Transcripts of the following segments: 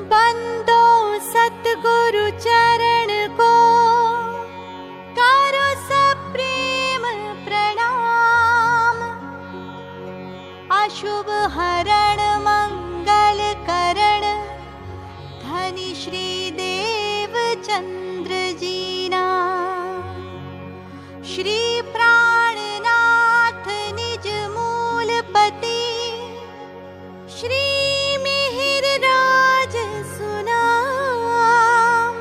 बंदो सतगुरु चरण को करो सप्रेम प्रणाम। अशुभ हरण मंगल करण धनी श्री देव चंद्र जीना। श्री प्राणनाथ निज मूलपति श्री मिहिर राज सुनाम।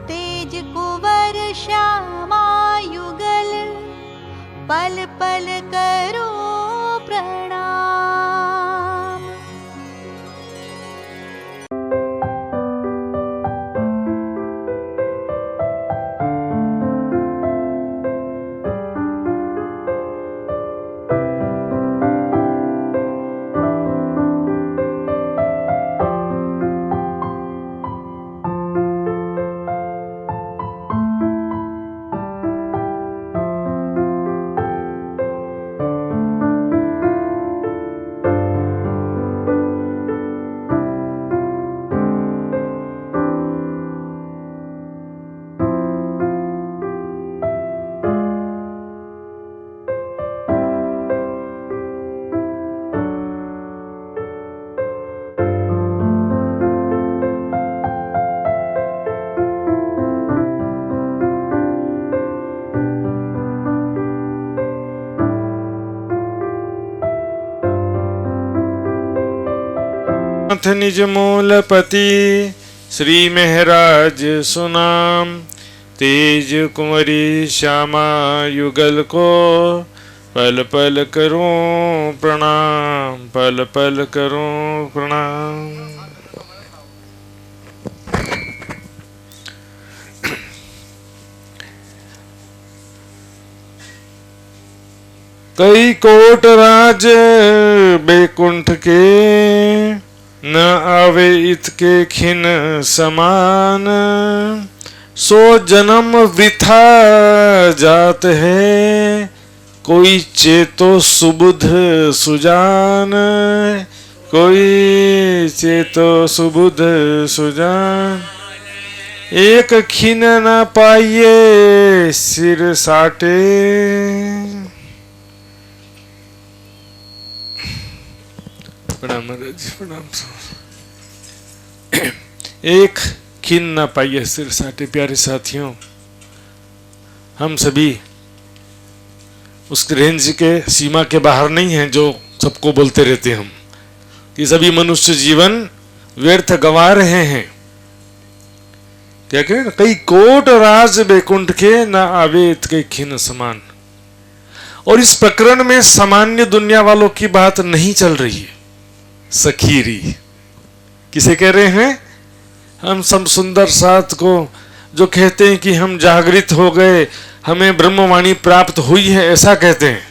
तेज कुंवर श्यामा युगल पल पल करो प्रणाम। निज मूलपति श्री महराज सुनाम। तेज कुंवरी श्यामा युगल को पल पल करूं प्रणाम, पल पल करूं प्रणाम। कई कोट राज बैकुंठ के न आवे इतके खिन समान। सो जन्म वृथा जात है कोई चेतो सुबुध सुजान। कोई चेतो सुबुध सुजान। एक खिन न पाइए सिर साटे। प्रणाम महाराज, प्रणाम। एक खिन ना पाइए सिर साटे। प्यारे साथियों, हम सभी उस रेंज के सीमा के बाहर नहीं हैं जो सबको बोलते रहते हम। ये सभी मनुष्य जीवन व्यर्थ गंवा रहे हैं। क्या कहें, कई कोट राज बैकुंठ के ना आवे इतके खिन समान। और इस प्रकरण में सामान्य दुनिया वालों की बात नहीं चल रही है। सखीरी किसे कह रहे हैं? हम सब सुंदर साथ को जो कहते हैं कि हम जागृत हो गए, हमें ब्रह्मवाणी प्राप्त हुई है, ऐसा कहते हैं।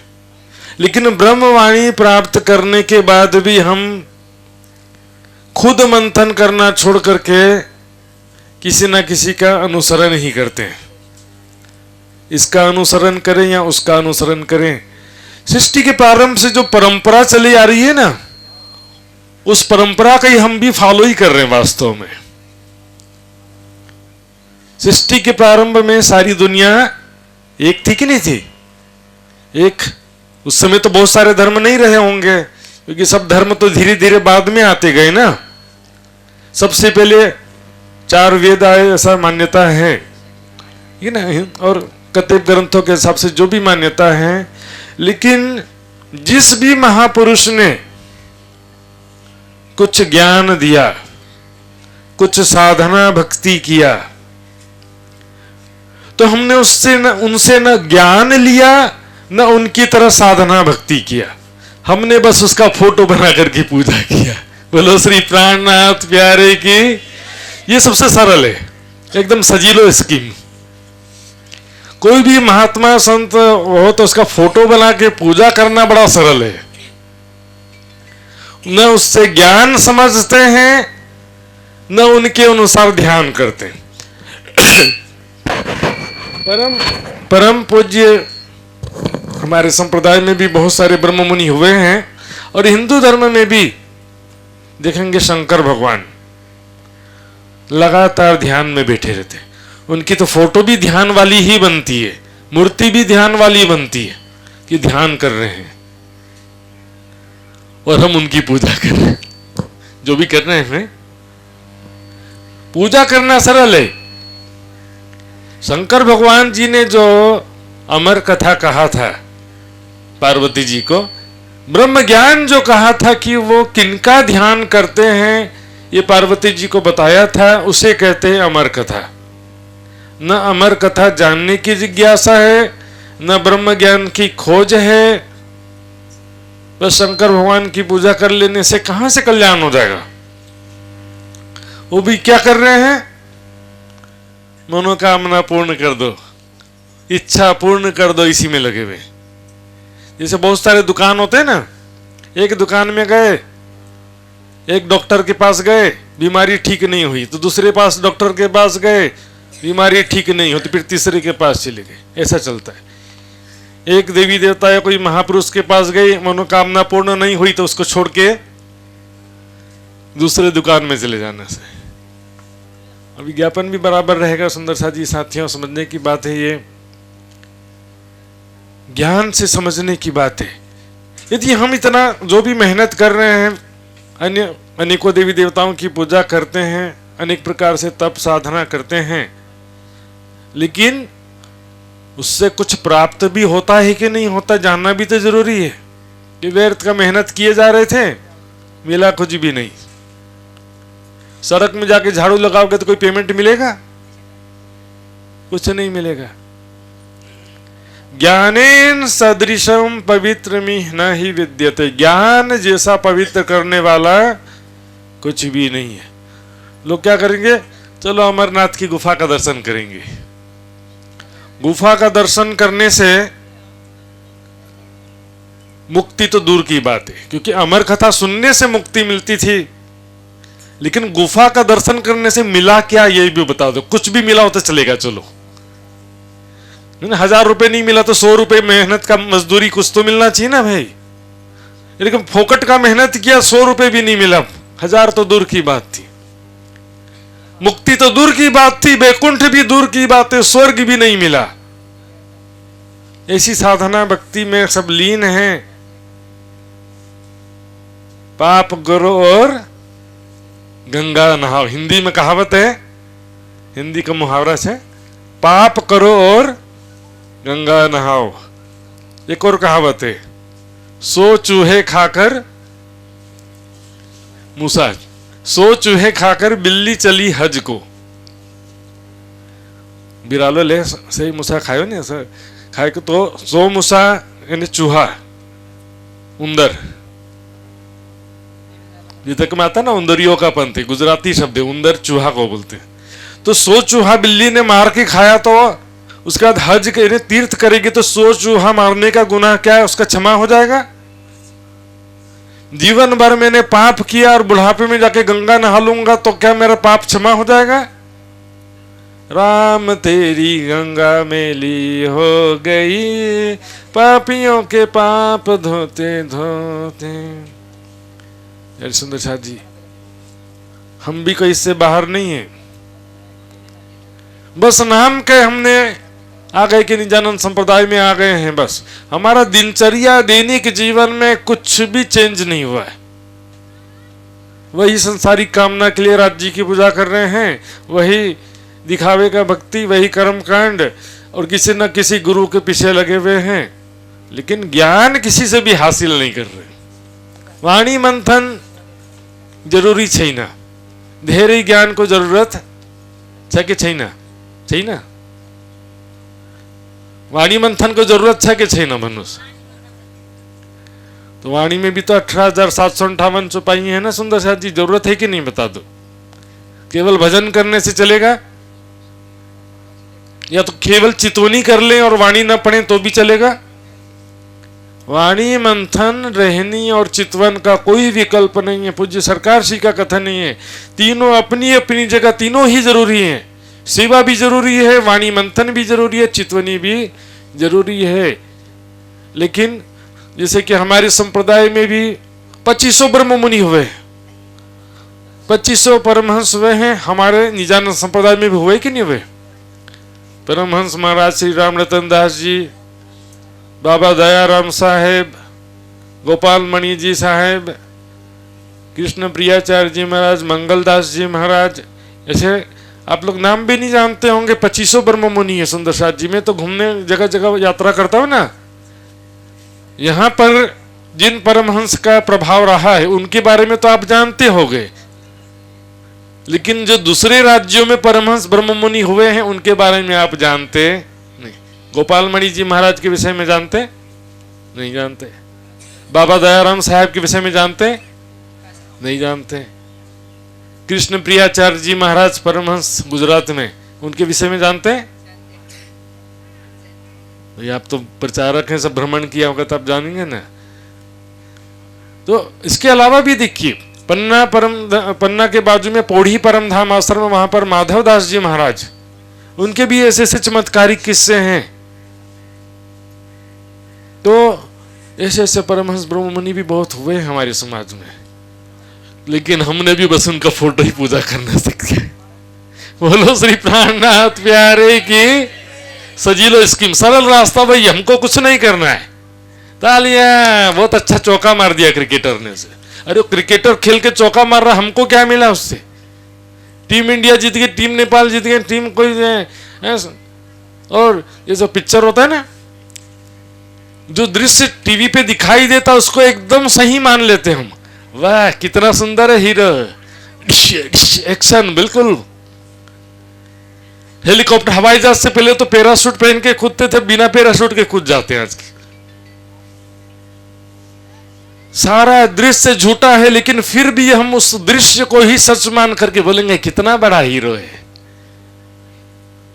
लेकिन ब्रह्मवाणी प्राप्त करने के बाद भी हम खुद मंथन करना छोड़ करके किसी ना किसी का अनुसरण ही करते हैं। इसका अनुसरण करें या उसका अनुसरण करें। सृष्टि के प्रारंभ से जो परंपरा चली आ रही है ना, उस परंपरा का ही हम भी फॉलो ही कर रहे हैं वास्तव में। सृष्टि के प्रारंभ में सारी दुनिया एक थी कि नहीं थी? एक। उस समय तो बहुत सारे धर्म नहीं रहे होंगे, क्योंकि सब धर्म तो धीरे धीरे बाद में आते गए ना। सबसे पहले 4 वेद आए, ऐसा मान्यता है ये ना, और कतिपय ग्रंथों के हिसाब से जो भी मान्यता है। लेकिन जिस भी महापुरुष ने कुछ ज्ञान दिया, कुछ साधना भक्ति किया, तो हमने उनसे न ज्ञान लिया न उनकी तरह साधना भक्ति किया। हमने बस उसका फोटो बना करके पूजा किया। बोलो श्री प्राणनाथ प्यारे की। ये सबसे सरल है, एकदम सजीलो स्कीम। कोई भी महात्मा संत हो तो उसका फोटो बना के पूजा करना बड़ा सरल है। न उससे ज्ञान समझते हैं न उनके अनुसार ध्यान करते हैं। परम पूज्य हमारे संप्रदाय में भी बहुत सारे ब्रह्म मुनि हुए हैं, और हिंदू धर्म में भी देखेंगे शंकर भगवान लगातार ध्यान में बैठे रहते। उनकी तो फोटो भी ध्यान वाली ही बनती है, मूर्ति भी ध्यान वाली बनती है कि ध्यान कर रहे हैं, और हम उनकी पूजा कर रहे हैं। जो भी कर रहे हैं, पूजा करना सरल है। शंकर भगवान जी ने जो अमर कथा कहा था पार्वती जी को, ब्रह्म ज्ञान जो कहा था कि वो किनका ध्यान करते हैं, ये पार्वती जी को बताया था, उसे कहते हैं अमर कथा। न अमर कथा जानने की जिज्ञासा है, न ब्रह्म ज्ञान की खोज है। बस शंकर भगवान की पूजा कर लेने से कहां से कल्याण हो जाएगा। वो भी क्या कर रहे हैं, मनोकामना पूर्ण कर दो, इच्छा पूर्ण कर दो, इसी में लगे हुए। जैसे बहुत सारे दुकान होते हैं ना, एक दुकान में गए, एक डॉक्टर के पास गए, बीमारी ठीक नहीं हुई, तो दूसरे पास डॉक्टर के पास गए, बीमारी ठीक नहीं होती, फिर तीसरे के पास चले गए। ऐसा चलता है। एक देवी देवता या कोई महापुरुष के पास गए, मनोकामना पूर्ण नहीं हुई तो उसको छोड़ के दूसरे दुकान में चले जाने से। विज्ञापन भी बराबर रहेगा। सुंदर साथी साथियों, समझने की बात है, ये ज्ञान से समझने की बात है। यदि हम इतना जो भी मेहनत कर रहे हैं, अनेकों देवी देवताओं की पूजा करते हैं, अनेक प्रकार से तप साधना करते हैं, लेकिन उससे कुछ प्राप्त भी होता है कि नहीं होता, जानना भी तो जरूरी है। कि व्यर्थ का मेहनत किए जा रहे थे, मिला कुछ भी नहीं। सड़क में जाके झाड़ू लगाओगे तो कोई पेमेंट मिलेगा? कुछ नहीं मिलेगा। ज्ञानेन सदृशम पवित्रमिह न ही विद्यते। ज्ञान जैसा पवित्र करने वाला कुछ भी नहीं है। लोग क्या करेंगे, चलो अमरनाथ की गुफा का दर्शन करेंगे। गुफा का दर्शन करने से मुक्ति तो दूर की बात है, क्योंकि अमर कथा सुनने से मुक्ति मिलती थी, लेकिन गुफा का दर्शन करने से मिला क्या, ये भी बता दो। कुछ भी मिला हो तो चलेगा, चलो। 1000 रुपए नहीं मिला तो 100 रुपए मेहनत का मजदूरी कुछ तो मिलना चाहिए ना भाई। लेकिन फोकट का मेहनत किया, 100 रुपए भी नहीं मिला, 1000 तो दूर की बात थी। मुक्ति तो दूर की बात थी, बैकुंठ भी दूर की बात है, स्वर्ग भी नहीं मिला। ऐसी साधना भक्ति में सब लीन है। पाप करो और गंगा नहाओ। हिंदी में कहावत है, हिंदी का मुहावरा है, पाप करो और गंगा नहाओ। एक और कहावत है, 100 चूहे खाकर मूसा, 100 चूहे खाकर बिल्ली चली हज को। बिरालो ले सही मूसा खायो ने, खाए को तो 100 मूसा यानी चूहा, उंदर, तक में आता ना उंदरियों का पंथ है, गुजराती शब्द है, उंदर चूहा को बोलते हैं। तो 100 चूहा बिल्ली ने मार के खाया, तो उसके बाद हज के तीर्थ करेगी तो 100 चूहा मारने का गुनाह क्या है, उसका क्षमा हो जाएगा? जीवन भर मैंने पाप किया और बुढ़ापे में जाके गंगा नहा लूंगा तो क्या मेरा पाप क्षमा हो जाएगा? राम तेरी गंगा मेली हो गई, पापियों के पाप धोते धोते। यार सुंदर साथ जी, हम भी कोई इससे बाहर नहीं है। बस नाम के हमने आ गए कि निजानंद संप्रदाय में आ गए हैं, बस हमारा दिनचर्या दैनिक जीवन में कुछ भी चेंज नहीं हुआ है। वही संसारिक कामना के लिए राज्य की पूजा कर रहे हैं, वही दिखावे का भक्ति, वही कर्म कांड, और किसी न किसी गुरु के पीछे लगे हुए हैं, लेकिन ज्ञान किसी से भी हासिल नहीं कर रहे। वाणी मंथन जरूरी छैन, धेरै ज्ञान को जरूरत छ कि छैन? छैन। वाणी मंथन को जरूरत है कि छैन भन्नुस्? तो वाणी में भी तो 18,758 चौपाई है ना सुंदर साथ जी, जरूरत है कि नहीं बता दो। केवल भजन करने से चलेगा, या तो केवल चितवनी कर लें और वाणी न पढ़ें तो भी चलेगा? वाणी मंथन, रहनी और चितवन का कोई विकल्प नहीं है। पूज्य सरकार श्री का कथन नहीं है, तीनों अपनी अपनी जगह तीनों ही जरूरी हैं। सेवा भी जरूरी है, वाणी मंथन भी जरूरी है, चितवनी भी जरूरी है। लेकिन जैसे कि हमारे संप्रदाय में भी 2500 ब्रह्म मुनि हुए, 2500 परमहंस हुए हैं, हमारे निजानंद संप्रदाय में भी हुए कि नहीं हुए? परमहंस महाराज श्री राम रतन दास जी, बाबा दयाराम साहेब, गोपाल मणि जी साहेब, कृष्ण प्रियाचार्य जी महाराज, मंगलदास जी महाराज, ऐसे आप लोग नाम भी नहीं जानते होंगे। 2500 ब्रह्म मुनि है सुंदर साथ जी। में तो घूमने जगह जगह यात्रा करता हूं ना, यहां पर जिन परमहंस का प्रभाव रहा है उनके बारे में तो आप जानते होंगे, लेकिन जो दूसरे राज्यों में परमहंस ब्रह्म मुनि हुए हैं उनके बारे में आप जानते नहीं। गोपाल मणि जी महाराज के विषय में जानते नहीं? जानते। बाबा दयाराम साहब के विषय में जानते नहीं? जानते। कृष्ण प्रियाचार्य जी महाराज परमहंस गुजरात में, उनके विषय में जानते हैं? भाई आप तो प्रचारक हैं, सब भ्रमण किया होगा तो आप जानेंगे ना। तो इसके अलावा भी देखिए, पन्ना के बाजू में पोढ़ी परम धाम आश्रम, वहां पर माधव दास जी महाराज, उनके भी ऐसे ऐसे चमत्कारिक किस्से हैं। तो ऐसे ऐसे परमहंस ब्रह्म मुनि भी बहुत हुए हैं हमारे समाज में, लेकिन हमने भी बस उनका फोटो ही पूजा करना सीख गए। बोलो श्री प्राणनाथ प्यारे की सजीलो स्कीम, सरल रास्ता भाई, हमको कुछ नहीं करना है। तालियां, बहुत अच्छा चौका मार दिया क्रिकेटर ने से। अरे क्रिकेटर खेल के चौका मार रहा, हमको क्या मिला उससे? टीम इंडिया जीत गई, टीम नेपाल जीत गई, टीम कोई और ये जो पिक्चर होता है ना, जो दृश्य टीवी पे दिखाई देता उसको एकदम सही मान लेते हम। वाह कितना सुंदर है हीरो, एक्शन बिल्कुल। हेलीकॉप्टर हवाई जहाज से पहले तो पैराशूट पहन के कूदते थे, बिना पैराशूट के कूद जाते हैं आज की। सारा दृश्य झूठा है, लेकिन फिर भी हम उस दृश्य को ही सच मान करके बोलेंगे कितना बड़ा हीरो है।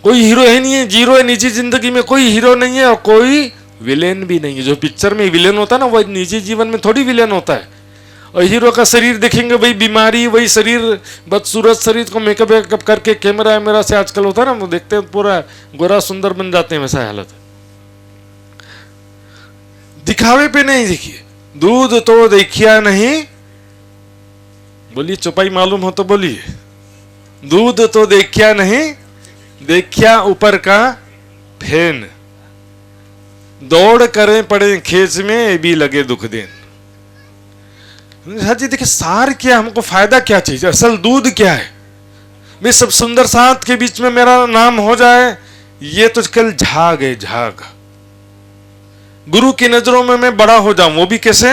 कोई हीरो है नहीं है, जीरो है। निजी जिंदगी में कोई हीरो नहीं है और कोई विलेन भी नहीं है। जो पिक्चर में विलेन होता है ना, वो निजी जीवन में थोड़ी विलेन होता है। और हीरो का शरीर देखेंगे, वही बीमारी, वही शरीर, बदसूरत शरीर को मेकअप वेकअप करके कैमरा वैमरा से आजकल होता है ना, वो देखते हैं पूरा गोरा सुंदर बन जाते हैं, वैसा हालत है। दिखावे पे नहीं। देखिए, दूध तो देखिया नहीं, बोलिए चौपाई मालूम हो तो बोलिए। दूध तो देखिया नहीं, देखिया ऊपर का फैन, दौड़ करें पड़े खेच में भी लगे दुख देन। जी देखिए, सार क्या, हमको फायदा क्या चाहिए, असल दूध क्या है? मैं सब सुंदर साथ के बीच में मेरा नाम हो जाए, ये तो कल झाग है, झाग। गुरु की नजरों में मैं बड़ा हो जाऊं, वो भी कैसे?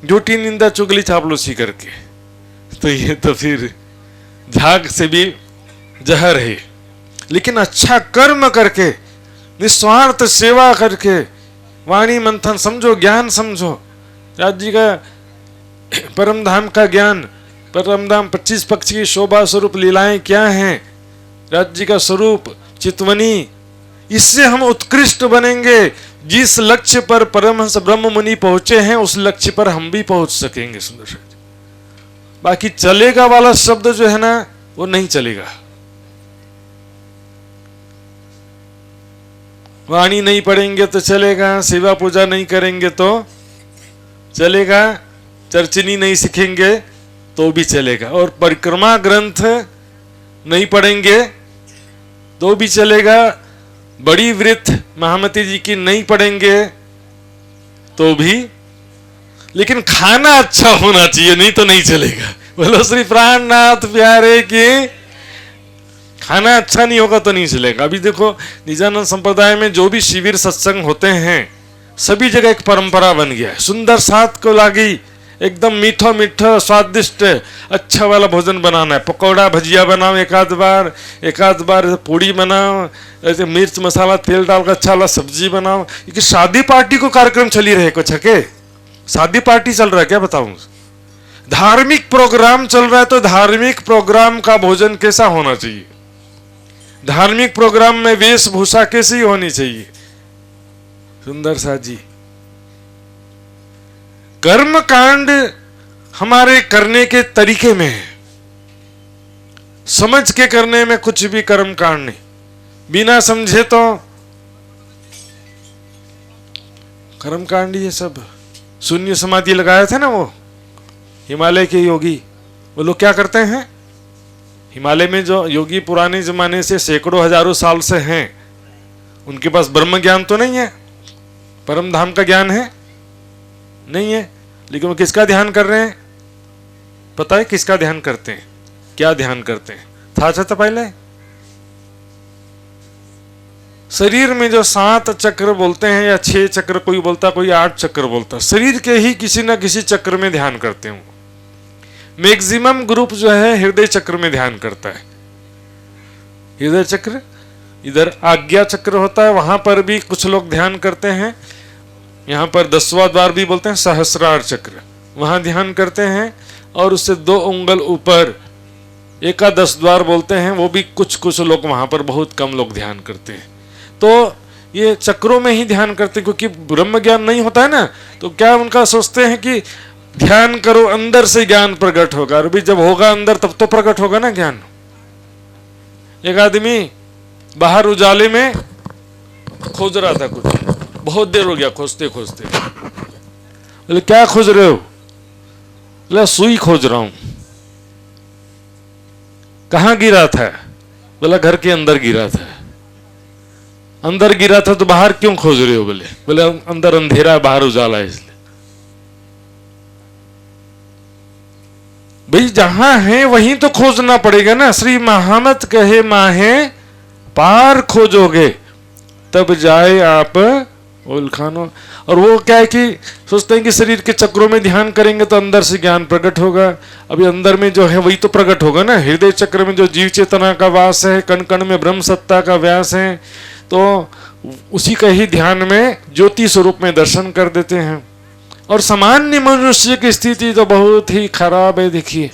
झूठी निंदा चुगली चापलूसी करके। तो ये तो फिर झाग से भी जहर है। लेकिन अच्छा कर्म करके, निस्वार्थ सेवा करके, वाणी मंथन समझो, ज्ञान समझो। राज जी का परम धाम का ज्ञान, परम धाम 25 पक्ष की शोभा स्वरूप लीलाएं क्या हैं, राज जी का स्वरूप चितवनी, इससे हम उत्कृष्ट बनेंगे। जिस लक्ष्य पर परमहंस ब्रह्म मुनि पहुंचे हैं, उस लक्ष्य पर हम भी पहुंच सकेंगे। सुंदर। बाकी चलेगा वाला शब्द जो है ना, वो नहीं चलेगा। वाणी नहीं पढ़ेंगे तो चलेगा, सेवा पूजा नहीं करेंगे तो चलेगा, चर्चनी नहीं सीखेंगे तो भी चलेगा, और परिक्रमा ग्रंथ नहीं पढ़ेंगे तो भी चलेगा, बड़ी वृत्त महामती जी की नहीं पढ़ेंगे तो भी। लेकिन खाना अच्छा होना चाहिए, नहीं तो नहीं चलेगा। बोलो श्री प्राणनाथ प्यारे की, खाना अच्छा नहीं होगा तो नहीं चलेगा। अभी देखो, निजानंद संप्रदाय में जो भी शिविर सत्संग होते हैं, सभी जगह एक परंपरा बन गया है। सुंदर साथ को लागी, एकदम मीठा मीठा स्वादिष्ट अच्छा वाला भोजन बनाना है। पकौड़ा भजिया बनाओ एक आध बार पूड़ी बनाओ, ऐसे मिर्च मसाला तेल डालकर अच्छा वाला सब्जी बनाओ। कि शादी पार्टी को कार्यक्रम चली रहे कुछ है, शादी पार्टी चल रहा है क्या बताऊं? धार्मिक प्रोग्राम चल रहा है, तो धार्मिक प्रोग्राम का भोजन कैसा होना चाहिए? धार्मिक प्रोग्राम में वेशभूषा कैसी होनी चाहिए? सुंदर सा जी, कर्म कांड हमारे करने के तरीके में है, समझ के करने में कुछ भी कर्म कांड नहीं। बिना समझे तो कर्म कांड ये सब। शून्य समाधि लगाए थे ना वो हिमालय के योगी, वो लोग क्या करते हैं, हिमालय में जो योगी पुराने जमाने से सैकड़ों हजारों साल से हैं, उनके पास ब्रह्म ज्ञान तो नहीं है, परम धाम का ज्ञान है नहीं है, लेकिन वो किसका ध्यान कर रहे हैं? पता है किसका ध्यान करते हैं? क्या ध्यान करते हैं? था तो पहले शरीर में जो 7 चक्र बोलते हैं या 6 चक्र, कोई बोलता कोई 8 चक्र बोलता, शरीर के ही किसी ना किसी चक्र में ध्यान करते हैं। मैक्सिमम ग्रुप जो है हृदय चक्र में ध्यान करता है। हृदय चक्र, इधर आज्ञा चक्र होता है, वहां पर भी कुछ लोग ध्यान करते हैं। यहाँ पर 10वां द्वार भी बोलते हैं, सहस्रार चक्र, वहां ध्यान करते हैं। और उससे 2 उंगल ऊपर एकादश द्वार बोलते हैं, वो भी कुछ लोग वहां पर, बहुत कम लोग ध्यान करते हैं। तो ये चक्रों में ही ध्यान करते हैं, क्योंकि ब्रह्म ज्ञान नहीं होता है ना, तो क्या उनका सोचते हैं कि ध्यान करो अंदर से ज्ञान प्रकट होगा। और भी जब होगा अंदर तब तो प्रकट होगा ना ज्ञान। एक आदमी बाहर उजाले में खोज रहा था कुछ, बहुत देर हो गया खोजते खोजते। बोले क्या खोज रहे हो? बोले सुई खोज रहा हूं। कहां गिरा था? बोला घर के अंदर गिरा था। अंदर गिरा था तो बाहर क्यों खोज रहे हो? बोले अंदर अंधेरा है, बाहर उजाला है इसलिए। भाई जहां है वहीं तो खोजना पड़ेगा ना। श्री महामत कहे माहे पार खोजोगे तब जाए आप उलखानो। और वो क्या है कि सोचते हैं कि शरीर के चक्रों में ध्यान करेंगे तो अंदर से ज्ञान प्रकट होगा। अभी अंदर में जो है वही तो प्रकट होगा ना। हृदय चक्र में जो जीव चेतना का वास है, कण कण में ब्रह्म सत्ता का व्यास है, तो उसी का ही ध्यान में ज्योति स्वरूप में दर्शन कर देते हैं। और सामान्य मनुष्य की स्थिति तो बहुत ही खराब है। देखिए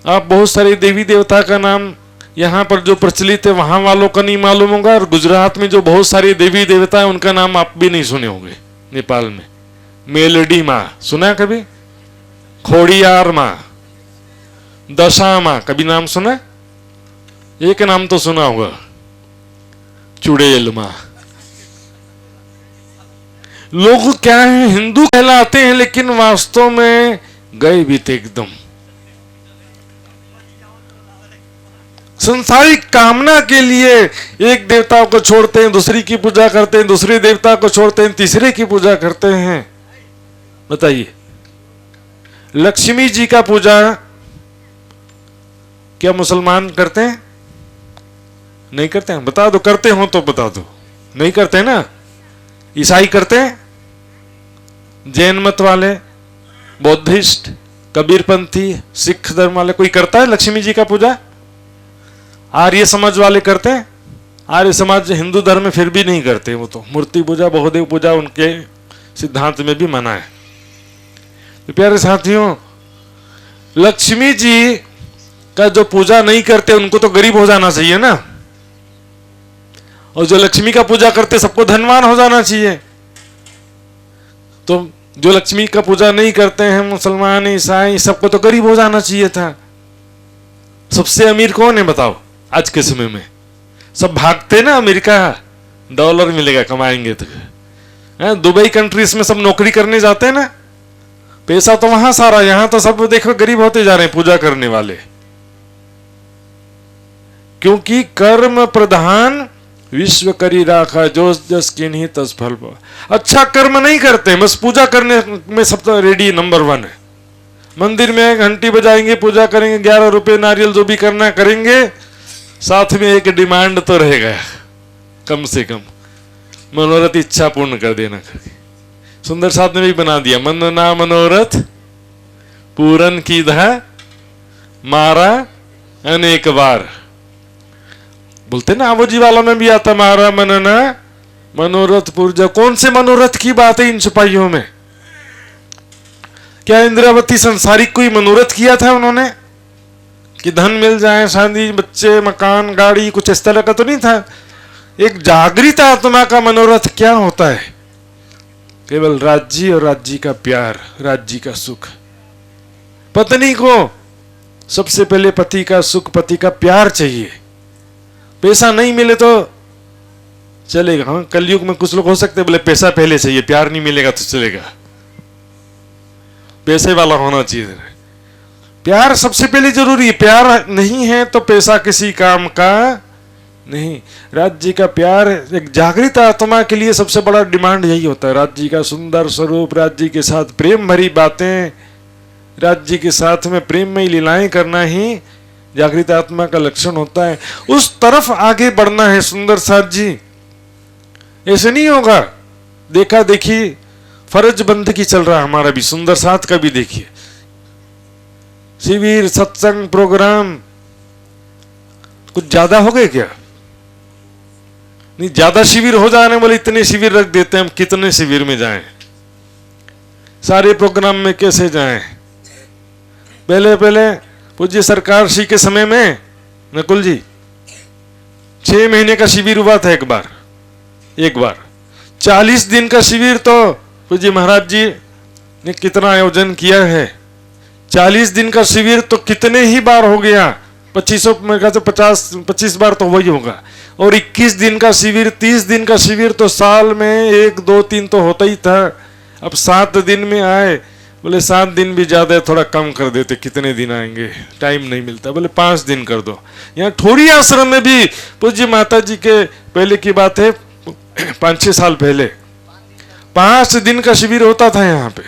आप बहुत सारे देवी देवता का नाम यहाँ पर जो प्रचलित है वहां वालों का नहीं मालूम होगा, और गुजरात में जो बहुत सारे देवी देवता है उनका नाम आप भी नहीं सुने होंगे। नेपाल में मेलडी माँ सुना है कभी? खोड़ियार माँ, दशा माँ कभी नाम सुना? एक नाम तो सुना होगा, चुड़ैल माँ। लोग क्या है, हिंदू कहलाते हैं लेकिन वास्तव में गए भी थे एकदम। संसारिक कामना के लिए एक देवता को छोड़ते हैं, दूसरी की पूजा करते हैं, दूसरे देवता को छोड़ते हैं, तीसरे की पूजा करते हैं। बताइए लक्ष्मी जी का पूजा क्या मुसलमान करते हैं? नहीं करते हैं? बता दो, करते हो तो बता दो। नहीं करते हैं ना। ईसाई करते हैं, जैन मत वाले, बौद्धिस्ट, कबीरपंथी, सिख धर्म वाले, कोई करता है लक्ष्मी जी का पूजा? आर्य समाज वाले करते हैं? आर्य समाज हिंदू धर्म में फिर भी नहीं करते। वो तो मूर्ति पूजा, बहुदेव पूजा उनके सिद्धांत में भी मना है। तो प्यारे साथियों, लक्ष्मी जी का जो पूजा नहीं करते उनको तो गरीब हो जाना चाहिए ना, और जो लक्ष्मी का पूजा करते सबको धनवान हो जाना चाहिए। तो जो लक्ष्मी का पूजा नहीं करते हैं, मुसलमान, ईसाई, सबको तो गरीब हो जाना चाहिए था। सबसे अमीर कौन है बताओ आज के समय में? सब भागते ना अमेरिका, डॉलर मिलेगा कमाएंगे तो। दुबई कंट्रीज में सब नौकरी करने जाते हैं ना, पैसा तो वहां सारा, यहां तो सब देखो गरीब होते जा रहे हैं पूजा करने वाले। क्योंकि कर्म प्रधान विश्व करी राखा, जो जस किन्हीं तस फल। अच्छा कर्म नहीं करते, बस पूजा करने में सब तो रेडी नंबर 1 है। मंदिर में घंटी बजाएंगे, पूजा करेंगे, 11 रुपए नारियल जो भी करना करेंगे, साथ में एक डिमांड तो रहेगा कम से कम, मनोरथ इच्छा पूर्ण कर देना करके। सुंदर साहब ने भी बना दिया, मन ना मनोरथ पूरन की धा मारा अनेक बार। बोलते ना आवोजी वाला में भी आता, मारा मनना मनोरथ पूर्जा। कौन से मनोरथ की बात है इन सिपाहियों में? क्या इंद्रावती संसारिक कोई मनोरथ किया था उन्होंने कि धन मिल जाए, शादी, बच्चे, मकान, गाड़ी, कुछ इस तरह का तो नहीं था। एक जागृत आत्मा का मनोरथ क्या होता है? केवल राज्य और राज्य का प्यार, राज्य का सुख। पत्नी को सबसे पहले पति का सुख, पति का प्यार चाहिए। पैसा नहीं मिले तो चलेगा। हाँ, कलयुग में कुछ लोग हो सकते बोले पैसा पहले चाहिए, प्यार नहीं मिलेगा तो चलेगा। पैसे वाला होना चाहिए। प्यार सबसे पहले जरूरी है, प्यार नहीं है तो पैसा किसी काम का नहीं। राज जी का प्यार, एक जागृत आत्मा के लिए सबसे बड़ा डिमांड यही होता है। राज जी का सुंदर स्वरूप, राज जी के साथ प्रेम भरी बातें, राज जी के साथ में प्रेम में लीलाएं करना ही जागृत आत्मा का लक्षण होता है। उस तरफ आगे बढ़ना है सुंदर साथ जी। ऐसे नहीं होगा देखा देखी फर्ज बंदगी चल रहा है हमारा भी, सुंदर साथ का भी देखिए, शिविर सत्संग प्रोग्राम कुछ ज्यादा हो गए क्या? नहीं, ज्यादा शिविर हो जाने वाले इतने शिविर रख देते हैं, हम कितने शिविर में जाएं, सारे प्रोग्राम में कैसे जाएं? पहले पहले पूज्य सरकार श्री के समय में नकुल जी 6 महीने का शिविर हुआ था एक बार 40 दिन का शिविर तो पूज्य महाराज जी ने कितना आयोजन किया है। 40 दिन का शिविर तो कितने ही बार हो गया, 25 बार तो वही होगा। और 21 दिन का शिविर, 30 दिन का शिविर तो साल में 1 2 3 तो होता ही था। अब 7 दिन में आए, बोले 7 दिन भी ज्यादा है, थोड़ा कम कर देते, कितने दिन आएंगे, टाइम नहीं मिलता, बोले 5 दिन कर दो। यहाँ ठोरी आश्रम में भी पूज्य माता जी के पहले की बात है, 5-6 साल पहले 5 दिन का शिविर होता था यहाँ पे।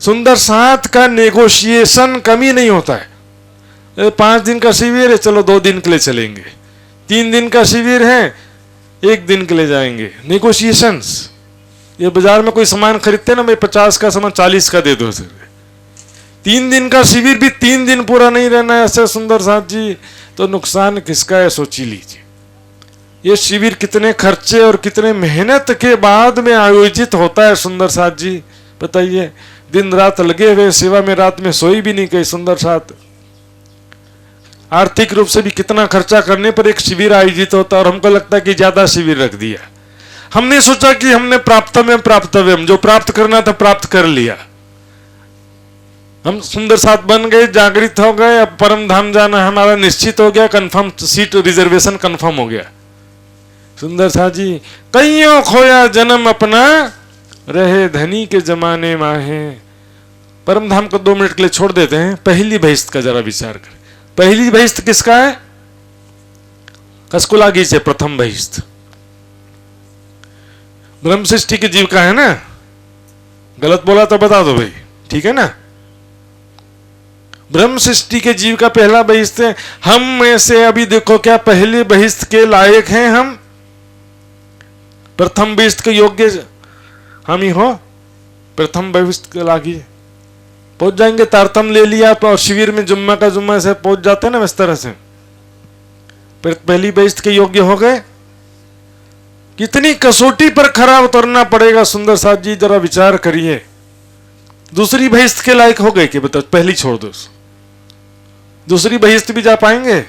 सुंदर साथ का नेगोशिएशन कमी नहीं होता है। 5 दिन का शिविर है, चलो 2 दिन के लिए चलेंगे, 3 दिन का शिविर है 1 दिन के लिए जाएंगे, नेगोशिएशंस। ये बाजार में कोई सामान खरीदते ना, भाई 50 का सामान 40 का दे दो। 3 दिन का शिविर भी 3 दिन पूरा नहीं रहना है ऐसे सुंदर साथ जी, तो नुकसान किसका है सोची लीजिए। ये शिविर कितने खर्चे और कितने मेहनत के बाद में आयोजित होता है सुंदर साथ जी, बताइए। दिन रात लगे हुए सेवा में, रात में सोई भी नहीं कहीं सुंदर साथ। आर्थिक रूप से भी कितना खर्चा करने पर एक शिविर आयोजित होता है, और हमको लगता है कि ज्यादा शिविर रख दिया। हमने सोचा कि हमने प्राप्तव्यम जो प्राप्त करना था प्राप्त कर लिया, हम सुंदर साथ बन गए, जागृत हो गए, अब परम धाम जाना हमारा निश्चित हो गया, कंफर्म सीट रिजर्वेशन कंफर्म हो गया। सुंदर साथ जी, कईयों खोया जन्म अपना, रहे धनी के जमाने माहे। परम धाम को 2 मिनट के लिए छोड़ देते हैं। पहली बहिष्ठ का जरा विचार करें। पहली बहिष्ठ किसका है? कसकुलागी से प्रथम बहिष्ठ ब्रह्म सृष्टि के जीव का है ना। गलत बोला तो बता दो भाई, ठीक है ना। ब्रह्म सृष्टि के जीव का पहला बहिष्ठ है। हम में से अभी देखो क्या पहले बहिष्ठ के लायक हैं हम? प्रथम बहिष्ठ के योग्य हम ही हो। प्रथम बहिष्ठ के लागी पहुंच जाएंगे। तारतम ले लिया तो शिविर में जुम्मा का जुम्मा से पहुंच जाते हैं ना, इस तरह से पहली बहिष्ठ के योग्य हो गए। कितनी कसौटी पर खरा उतरना पड़ेगा सुंदर साथ जी, जरा विचार करिए। दूसरी बहिष्ठ के लायक हो गए कि बताओ? पहली छोड़ दो, दूसरी बहिष्ठ भी जा पाएंगे?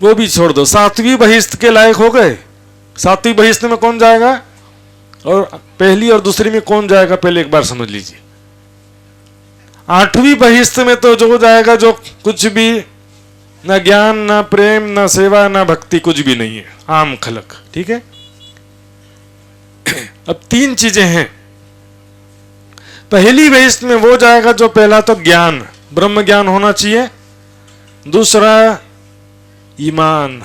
वो भी छोड़ दो। 7वीं बहिष्ठ के लायक हो गए। 7वीं बहिष्ठ में कौन जाएगा और पहली और दूसरी में कौन जाएगा? पहले एक बार समझ लीजिए। 8वीं बहिष्ठ में तो जो जाएगा जो कुछ भी ना ज्ञान ना प्रेम ना सेवा ना भक्ति, कुछ भी नहीं है, आम खलक, ठीक है। अब 3 चीजें हैं। पहली बहिष्ठ में वो जाएगा जो पहला तो ज्ञान, ब्रह्म ज्ञान होना चाहिए। दूसरा ईमान,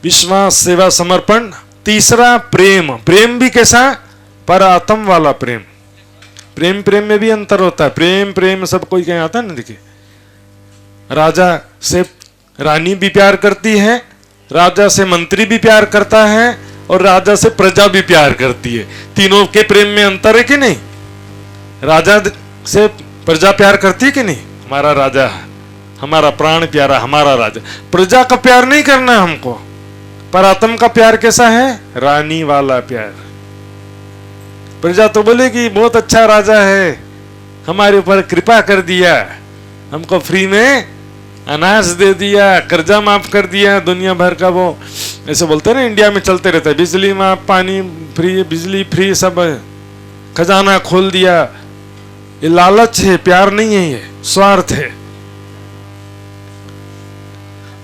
विश्वास, सेवा, समर्पण। तीसरा प्रेम। प्रेम भी कैसा? परात्म वाला प्रेम। प्रेम में भी अंतर होता है। प्रेम सब कोई कहीं आता है ना। देखिए, राजा से रानी भी प्यार करती है, राजा से मंत्री भी प्यार करता है, और राजा से प्रजा भी प्यार करती है। तीनों के प्रेम में अंतर है कि नहीं? राजा से प्रजा प्यार करती है कि नहीं? हमारा राजा, हमारा प्राण प्यारा, हमारा राजा। प्रजा का प्यार नहीं करना हमको। परात्म का प्यार कैसा है? रानी वाला प्यार। प्रजा तो बोलेगी बहुत अच्छा राजा है, हमारे ऊपर कृपा कर दिया, हमको फ्री में अनाज दे दिया, कर्जा माफ कर दिया, दुनिया भर का वो ऐसे बोलते हैं ना, इंडिया में चलते रहता है, बिजली माफ, पानी फ्री, बिजली फ्री, सब खजाना खोल दिया। ये लालच है, प्यार नहीं है, ये स्वार्थ है।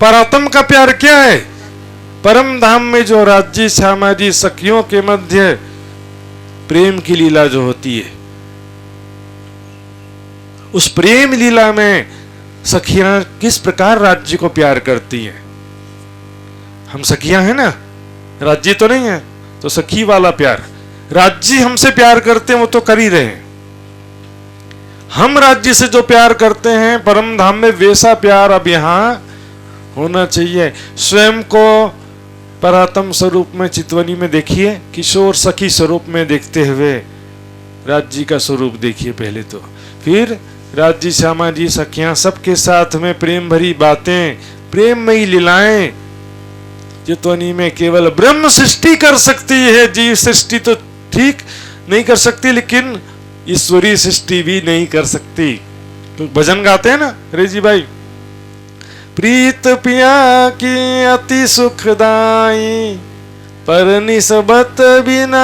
परात्म का प्यार क्या है? परम धाम में जो राज्य श्यामा जी सखियों के मध्य प्रेम की लीला जो होती है, उस प्रेम लीला में सखियां किस प्रकार राज्य को प्यार करती हैं। हम सखियां हैं ना, राज्य तो नहीं है, तो सखी वाला प्यार। राज्य हमसे प्यार करते हैं वो तो कर ही रहे हैं, हम राज्य से जो प्यार करते हैं परम धाम में वैसा प्यार अब यहां होना चाहिए। स्वयं को परात्म स्वरूप में चितवनी में देखिए, किशोर सखी स्वरूप में देखते हुए राज्य का स्वरूप देखिए पहले तो, फिर राज्य श्यामा जी सखियां सबके साथ में प्रेम भरी बातें, प्रेममयी लीलाएं। चितवनी में केवल ब्रह्म सृष्टि कर सकती है, जीव सृष्टि तो ठीक नहीं कर सकती, लेकिन ईश्वरीय सृष्टि भी नहीं कर सकती। तो भजन गाते हैं ना रेजी भाई, प्रीत पिया की अति सुखदाई, पर निस्बत बिना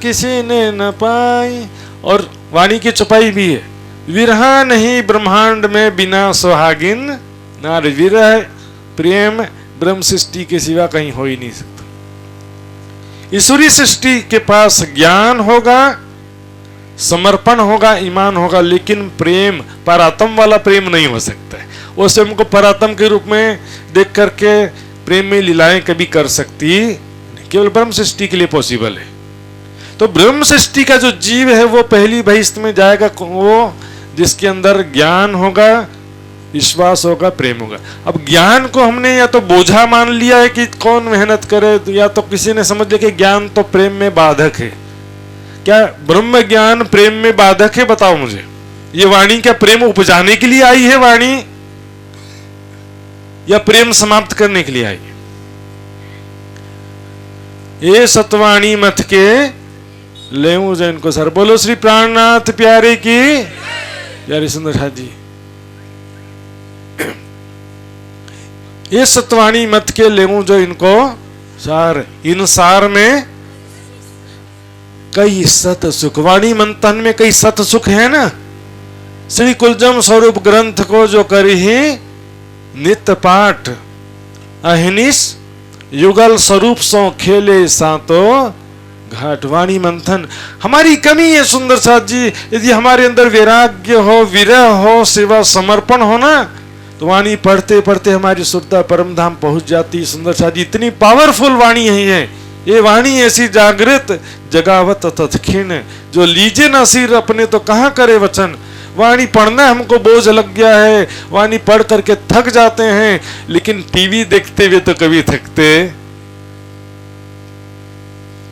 किसी ने न पाई। और वाणी की चौपाई भी है, विरहा नहीं ब्रह्मांड में बिना सुहागिन नार। विरह प्रेम ब्रह्म सृष्टि के सिवा कहीं हो ही नहीं सकता। ईश्वरीय सृष्टि के पास ज्ञान होगा, समर्पण होगा, ईमान होगा, लेकिन प्रेम परात्म वाला प्रेम नहीं हो सकता है। वो स्वयं को परात्म के रूप में देख करके प्रेम में लीलाएं कभी कर सकती, केवल ब्रह्म सृष्टि के लिए पॉसिबल है। तो ब्रह्म सृष्टि का जो जीव है वो पहली बहिष्ठ में जाएगा, वो जिसके अंदर ज्ञान होगा, विश्वास होगा, प्रेम होगा। अब ज्ञान को हमने या तो बोझा मान लिया है कि कौन मेहनत करे, या तो किसी ने समझ लिया कि ज्ञान तो प्रेम में बाधक है। क्या ब्रह्म ज्ञान प्रेम में बाधक है? बताओ मुझे। ये वाणी क्या प्रेम उपजाने के लिए आई है वाणी, या प्रेम समाप्त करने के लिए आई है? ये सतवाणी मत के लेऊं जैन को सर। बोलो श्री प्राणनाथ प्यारे की, प्यारे सुंदर साथ जी। ये सतवाणी मत के लेऊं जो इनको सार, इन सार में कई सत सुख। वाणी मंथन में कई सत सुख है ना। श्री कुलजम स्वरूप ग्रंथ को जो करी नित्य पाठ, अहिनिस युगल स्वरूप सो खेले सातो घाट। वाणी मंथन हमारी कमी है सुंदर साथ जी। यदि हमारे अंदर वैराग्य हो, विरह हो, सेवा समर्पण हो ना, तो वाणी पढ़ते पढ़ते हमारी सुरता परम धाम पहुंच जाती। सुंदर साथ जी इतनी पावरफुल वाणी है ये वाणी, ऐसी जागृत जगावत तत्क्षीण, जो लीजे ना सिर अपने तो कहां करे वचन। वाणी पढ़ना हमको बोझ लग गया है, वाणी पढ़ करके थक जाते हैं, लेकिन टीवी देखते हुए तो कभी थकते,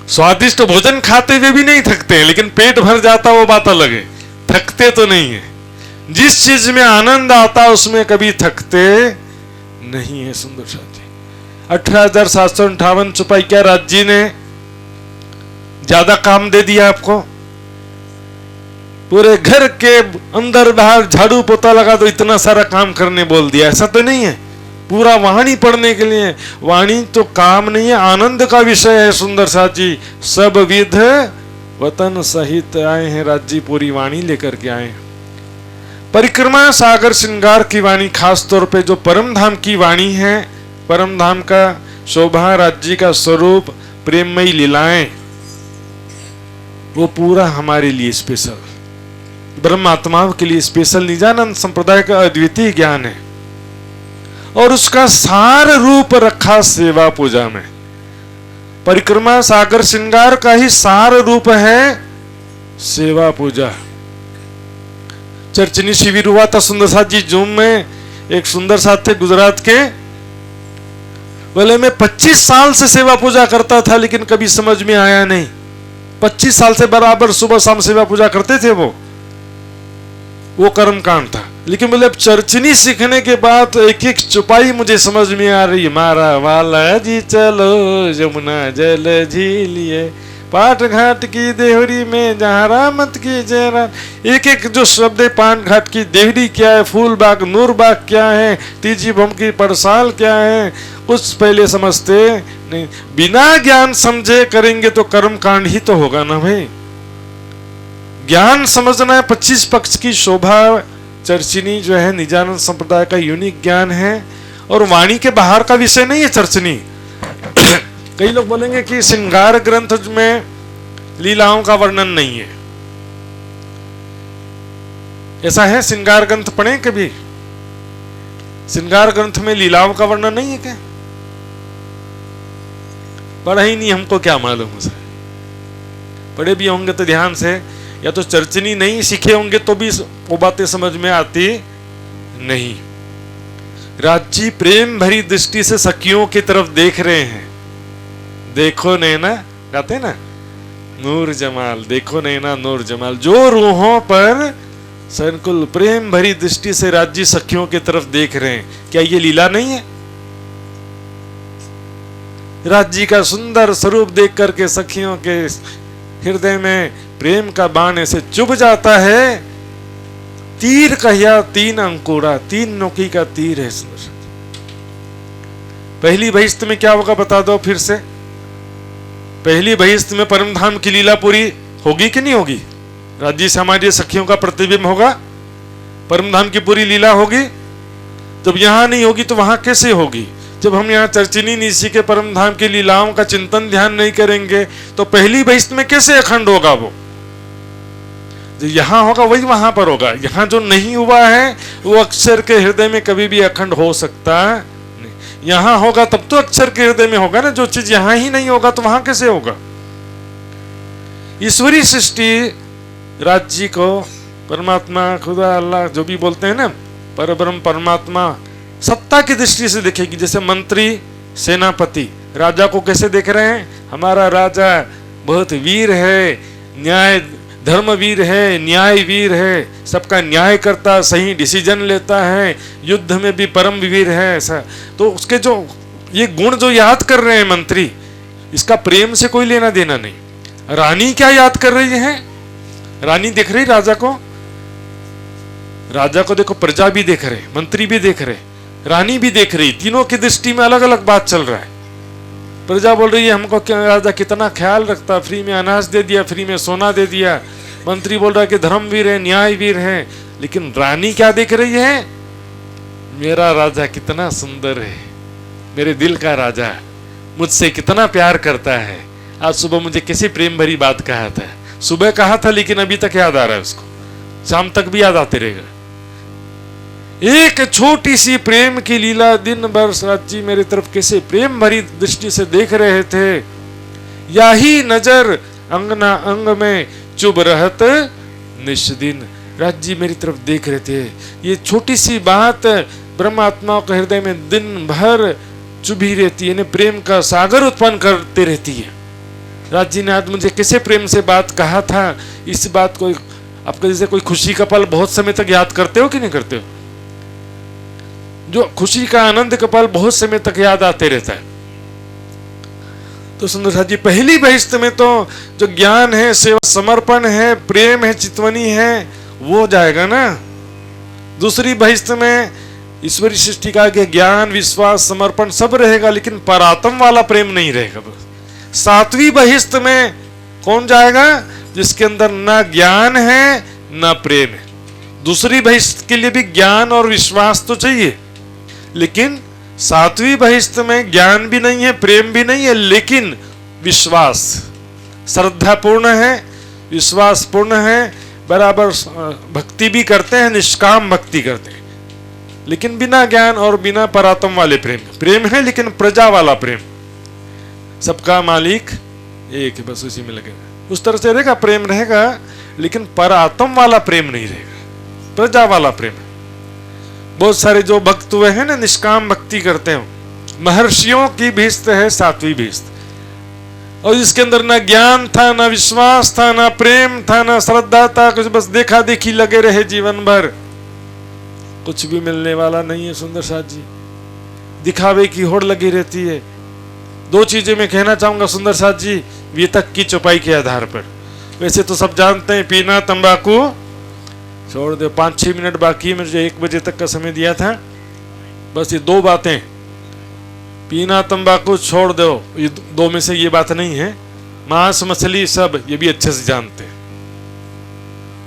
स्वादिष्ट भोजन खाते हुए भी नहीं थकते हैं, लेकिन पेट भर जाता वो बात अलग है, थकते तो नहीं है। जिस चीज में आनंद आता उसमें कभी थकते नहीं है। सुंदर साथी 18,758 चुपाई। क्या राज्य ने ज्यादा काम दे दिया आपको? पूरे घर के अंदर बाहर झाड़ू पोता लगा तो इतना सारा काम करने बोल दिया, ऐसा तो नहीं है। पूरा वाणी पढ़ने के लिए, वाणी तो काम नहीं है, आनंद का विषय है। सुंदर साथ जी सब विध वतन सहित आए हैं राज्य, पूरी वाणी लेकर के आए हैं। परिक्रमा सागर श्रृंगार की वाणी, खास तौर पे जो परम धाम की वाणी है, परम धाम का शोभा, राज्य का स्वरूप, प्रेममयी लीलाएं, वो पूरा हमारे लिए स्पेशल, ब्रह्म आत्माओं के लिए स्पेशल निजानंद संप्रदाय का अद्वितीय ज्ञान है। और उसका सार रूप रखा सेवा पूजा में। परिक्रमा सागर श्रृंगार का ही सार रूप है सेवा पूजा। चर्चनी शिविर हुआ था सुंदर साथ जी जूम में। एक सुंदर साथ थे गुजरात के, बोले मैं 25 साल से सेवा पूजा करता था लेकिन कभी समझ में आया नहीं। 25 साल से बराबर सुबह शाम सेवा पूजा करते थे वो कर्म कांड था। लेकिन बोले अब चर्चनी सीखने के बाद एक एक चुपाई मुझे समझ में आ रही है। मारा वाला जी चलो यमुना जल झीलिए, पाट घाट की देहरी में जहाँ रामत की जयरा। एक एक जो शब्द है, पाट घाट की देहरी क्या है, फूल बाग नूर बाग क्या है, तीजी भम की पड़साल क्या है, कुछ पहले समझते नहीं। बिना ज्ञान समझे करेंगे तो कर्म कांड ही तो होगा ना भाई। ज्ञान समझना है। 25 पक्ष की शोभा चर्चिनी जो है निजानंद संप्रदाय का यूनिक ज्ञान है, और वाणी के बाहर का विषय नहीं है चर्चिनी। कई लोग बोलेंगे कि श्रृंगार ग्रंथ में लीलाओं का वर्णन नहीं है। ऐसा है? श्रृंगार ग्रंथ पढ़े कभी? श्रृंगार ग्रंथ में लीलाओं का वर्णन नहीं है क्या? पढ़ा ही नहीं, हमको क्या मालूम उसे। पढ़े भी होंगे तो ध्यान से, या तो चर्चनी नहीं सीखे होंगे तो भी वो बातें समझ में आती नहीं। राजी प्रेम भरी दृष्टि से सखियों की तरफ देख रहे हैं। देखो नैना, गाते ना, नूर जमाल, देखो नैना नूर जमाल। जो रूहों पर संकुल प्रेम भरी दृष्टि से राज्य सखियों की तरफ देख रहे हैं, क्या ये लीला नहीं है? राज्य का सुंदर स्वरूप देख करके सखियों के हृदय में प्रेम का बाण ऐसे चुभ जाता है। तीर कहिया तीन अंकुरा, तीन नोकी का तीर है। पहली बहिष्ठ में क्या होगा बता दो फिर से। पहली बहिष्ठ में परम धाम की लीला पूरी होगी कि नहीं होगी? राज्य समाज सखियों का प्रतिबिंब होगा, परम धाम की पूरी लीला होगी। जब यहां नहीं होगी तो वहां कैसे होगी? जब हम यहाँ चर्चिनी निशी के परम धाम की लीलाओं का चिंतन ध्यान नहीं करेंगे तो पहली बहिष्ठ में कैसे अखंड होगा? वो जो यहाँ होगा वही वहां पर होगा। यहाँ जो नहीं हुआ है वो अक्षर के हृदय में कभी भी अखंड हो सकता नहीं। यहाँ होगा तब तो अक्षर के हृदय में होगा ना। जो चीज यहाँ ही नहीं होगा तो वहां कैसे होगा? ईश्वरी सृष्टि राज्य को परमात्मा, खुदा, अल्लाह जो भी बोलते हैं ना, परब्रह्म परमात्मा सत्ता की दृष्टि से देखेगी। जैसे मंत्री सेनापति राजा को कैसे देख रहे हैं? हमारा राजा बहुत वीर है, न्याय धर्मवीर है, न्याय वीर है, सबका न्याय करता, सही डिसीजन लेता है, युद्ध में भी परम वीर है। ऐसा तो उसके जो ये गुण जो याद कर रहे हैं मंत्री, इसका प्रेम से कोई लेना देना नहीं। रानी क्या याद कर रही है? रानी देख रही राजा को, राजा को देखो, प्रजा भी देख रहे, मंत्री भी देख रहे, रानी भी देख रही। तीनों की दृष्टि में अलग अलग बात चल रहा है। प्रजा बोल रही है हमको क्या राजा कितना ख्याल रखता, फ्री में अनाज दे दिया, फ्री में सोना दे दिया। मंत्री बोल रहा है कि धर्मवीर है, न्यायवीर है। लेकिन रानी क्या देख रही है? मेरा राजा कितना सुंदर है, मेरे दिल का राजा मुझसे कितना प्यार करता है। आज सुबह मुझे किसी प्रेम भरी बात कहा था, सुबह कहा था लेकिन अभी तक याद आ रहा है उसको, शाम तक भी याद आते रहेगा। एक छोटी सी प्रेम की लीला, दिन भर साची मेरी तरफ कैसे प्रेम भरी दृष्टि से देख रहे थे। या ही नजर अंगना अंग में चुभ रहत निष्दिन। राज्य मेरी तरफ देख रहे थे। ये छोटी सी बात ब्रह्मात्माओं के हृदय में दिन भर चुभी रहती है, प्रेम का सागर उत्पन्न करते रहती है। राज्य ने आज मुझे कैसे प्रेम से बात कहा था, इस बात को आपका जैसे कोई खुशी का पल बहुत समय तक याद करते हो कि नहीं करते हो? जो खुशी का आनंद का पल बहुत समय तक याद आते रहता है। तो सुंदर साथ जी, पहली बहिष्ठ में तो जो ज्ञान है, सेवा समर्पण है, प्रेम है, चितवनी है, वो जाएगा ना। दूसरी बहिष्ठ में ईश्वरी सृष्टि का ज्ञान, विश्वास, समर्पण सब रहेगा, लेकिन परात्म वाला प्रेम नहीं रहेगा। सातवीं बहिष्ठ में कौन जाएगा? जिसके अंदर ना ज्ञान है ना प्रेम है। दूसरी बहिष्ठ के लिए भी ज्ञान और विश्वास तो चाहिए, लेकिन सातवीं बहिष्ठ में ज्ञान भी नहीं है, प्रेम भी नहीं है, लेकिन विश्वास श्रद्धा पूर्ण है, विश्वास पूर्ण है, बराबर भक्ति भी करते हैं, निष्काम भक्ति करते हैं, लेकिन बिना ज्ञान और बिना परात्म वाले प्रेम। प्रेम है लेकिन प्रजा वाला प्रेम, सबका मालिक एक है, बस उसी में लगे। उस तरह से रहेगा, प्रेम रहेगा, लेकिन परात्म वाला प्रेम नहीं रहेगा, प्रजा वाला प्रेम। बहुत सारे जो भक्त हुए हैं ना, निष्काम भक्ति करते हैं, महर्षियों की भीष्ट है सातवीं भीष्ट, और इसके अंदर ना ज्ञान था, ना विश्वास था, ना प्रेम था, ना श्रद्धा था, कुछ बस देखा देखी लगे रहे जीवन भर, कुछ भी मिलने वाला नहीं है। सुंदर साथ जी, दिखावे की होड़ लगी रहती है। दो चीजें मैं कहना चाहूंगा सुंदर साथ जी, वितक की चौपाई के आधार पर। वैसे तो सब जानते हैं, पीना तंबाकू छोड़ दो। 5-6 मिनट बाकी, मुझे 1 बजे तक का समय दिया था। बस ये 2 बातें, पीना तंबाकू छोड़ दो, ये 2 में से ये बात नहीं है। मांस मछली सब, ये भी अच्छे से जानते हैं।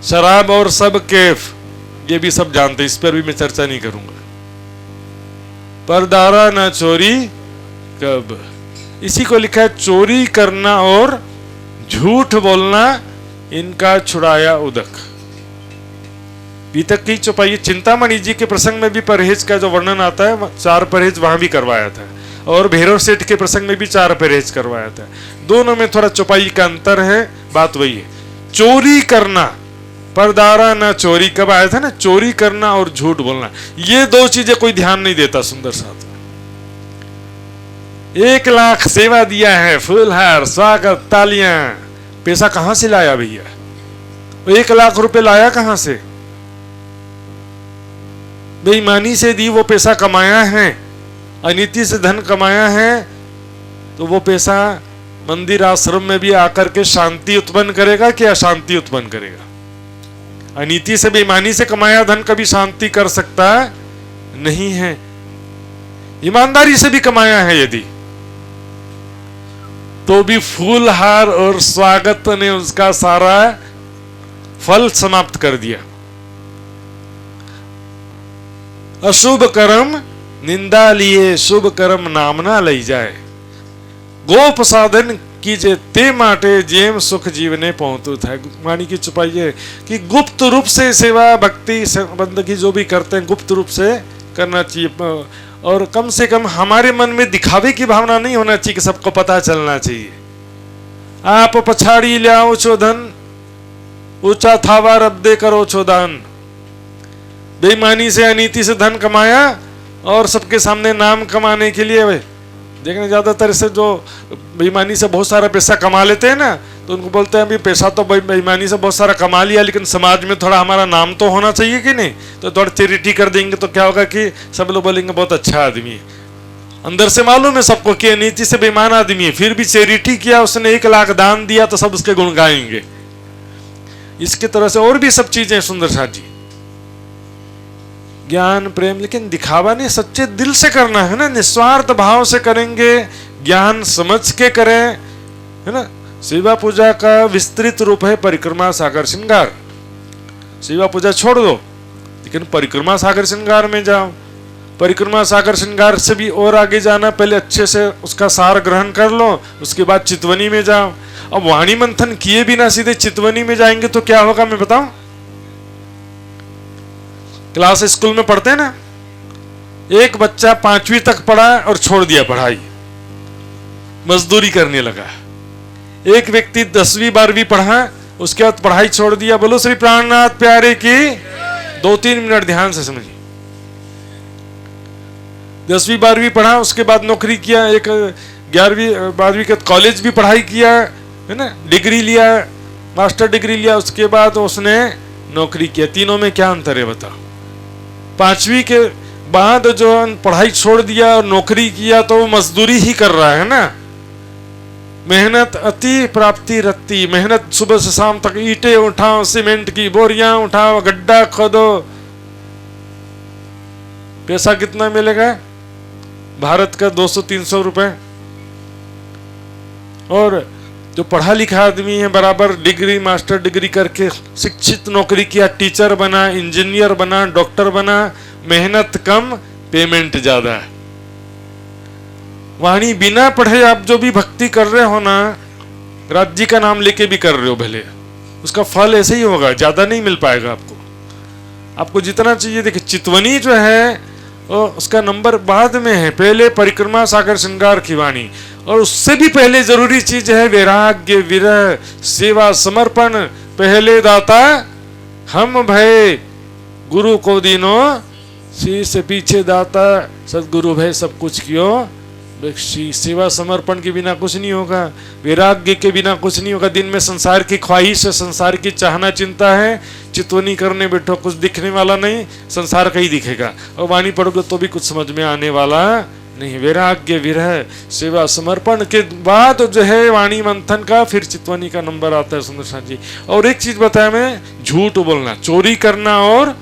शराब और सब कैफ, ये भी सब जानते हैं, इस पर भी मैं चर्चा नहीं करूंगा। परदारा ना चोरी कब, इसी को लिखा है, चोरी करना और झूठ बोलना इनका छुड़ाया उदक। पीतक की चौपाई, चिंतामणि जी के प्रसंग में भी परहेज का जो वर्णन आता है, 4 परहेज वहां भी करवाया था, और भैरव सेठ के प्रसंग में भी 4 परहेज करवाया था। दोनों में थोड़ा चौपाई का अंतर है, बात वही है। चोरी करना, परदारा ना चोरी, कब आया था ना, चोरी करना और झूठ बोलना, ये 2 चीजें कोई ध्यान नहीं देता। सुंदर साथ 1 लाख सेवा दिया है, फूलहार, स्वागत, तालियां, पैसा कहां से लाया भैया? 1 लाख रुपए लाया कहां से? बेईमानी से दी, वो पैसा कमाया है, अनीति से धन कमाया है, तो वो पैसा मंदिर आश्रम में भी आकर के शांति उत्पन्न करेगा कि अशांति उत्पन्न करेगा? अनीति से, बेईमानी से कमाया धन कभी शांति कर सकता नहीं है। ईमानदारी से भी कमाया है यदि, तो भी फूलहार और स्वागत ने उसका सारा फल समाप्त कर दिया। अशुभ कर्म निंदा लिए, शुभ कर्म नाम ना लई जाए। गोप साधन कीजे ते माटे, जेम सुख जीवने पहुंचू था। वाणी की चुपाई है कि गुप्त रूप से सेवा भक्ति बंदगी जो भी करते हैं, गुप्त रूप से करना चाहिए, और कम से कम हमारे मन में दिखावे की भावना नहीं होना चाहिए कि सबको पता चलना चाहिए। आप पछाड़ी लियाओ छो धन, ऊंचा थावा रब दे करो छो दान। बेईमानी से, अनीति से धन कमाया और सबके सामने नाम कमाने के लिए, देखने ज्यादातर से जो बेईमानी से बहुत सारा पैसा कमा लेते हैं ना, तो उनको बोलते हैं अभी पैसा तो बेईमानी से बहुत सारा कमा लिया, लेकिन समाज में थोड़ा हमारा नाम तो होना चाहिए कि नहीं, तो थोड़ा चैरिटी कर देंगे तो क्या होगा कि सब लोग बोलेंगे बहुत अच्छा आदमी है। अंदर से मालूम है सबको कि अनीति से बेईमान आदमी है, फिर भी चैरिटी किया, उसने 1 लाख दान दिया, तो सब उसके गुण गाएंगे। इसकी तरह से और भी सब चीजें सुंदर साथ जी, ज्ञान प्रेम, लेकिन दिखावा नहीं, सच्चे दिल से करना है ना, निस्वार्थ भाव से करेंगे, ज्ञान समझ के करें, है ना। सेवा पूजा का विस्तृत रूप है परिक्रमा सागर श्रृंगार। सेवा पूजा छोड़ दो, लेकिन परिक्रमा सागर श्रृंगार में जाओ। परिक्रमा सागर श्रृंगार से भी और आगे जाना, पहले अच्छे से उसका सार ग्रहण कर लो, उसके बाद चितवनी में जाओ। अब वाणी मंथन किए बिना सीधे चितवनी में जाएंगे तो क्या होगा मैं बताऊं? क्लास स्कूल में पढ़ते हैं ना, एक बच्चा 5वीं तक पढ़ा और छोड़ दिया पढ़ाई, मजदूरी करने लगा। एक व्यक्ति 10वीं 12वीं पढ़ा, उसके बाद पढ़ाई छोड़ दिया। बोलो श्री प्राणनाथ प्यारे की। 2-3 मिनट ध्यान से समझिए। 10वीं 12वीं पढ़ा, उसके बाद नौकरी किया, एक 11वीं 12वीं के कॉलेज भी पढ़ाई किया, है ना, डिग्री लिया, मास्टर डिग्री लिया, उसके बाद उसने नौकरी किया। तीनों में क्या अंतर है बताओ? 5वीं के बाद जो पढ़ाई छोड़ दिया और नौकरी किया तो वो मजदूरी ही कर रहा है ना। मेहनत अति प्राप्ति रत्ती, मेहनत सुबह से शाम तक, ईंटें उठाओ, सीमेंट की बोरियां उठाओ, गड्ढा खोदो, पैसा कितना मिलेगा? भारत का 200-300 रुपए। और जो पढ़ा लिखा आदमी है, बराबर डिग्री मास्टर डिग्री करके शिक्षित नौकरी किया, टीचर बना, इंजीनियर बना, डॉक्टर बना, मेहनत कम, पेमेंट ज्यादा। वाणी बिना पढ़े आप जो भी भक्ति कर रहे हो ना, राज्य का नाम लेके भी कर रहे हो भले, उसका फल ऐसे ही होगा, ज्यादा नहीं मिल पाएगा आपको। आपको जितना चाहिए, देखिए चितवनी जो है उसका नंबर बाद में है, पहले परिक्रमा सागर श्रृंगार की वाणी, और उससे भी पहले जरूरी चीज है वैराग्य, विरह, सेवा, समर्पण। पहले दाता हम भय, गुरु को दीनो शीश, पीछे दाता सदगुरु भय, सब कुछ क्यों बख्शी। सेवा समर्पण के बिना कुछ नहीं होगा, वैराग्य के बिना कुछ नहीं होगा। दिन में संसार की ख्वाहिश है, संसार की चाहना चिंता है, चितवनी करने बैठो, कुछ दिखने वाला नहीं, संसार का ही दिखेगा। और वाणी पढ़ोगे तो भी कुछ समझ में आने वाला नहीं। वैराग्य, विरह, सेवा, समर्पण के बाद जो है वाणी मंथन का, फिर चितवनी का नंबर आता है सुंदर साथ जी। और एक चीज बताया मैं, झूठ बोलना, चोरी करना और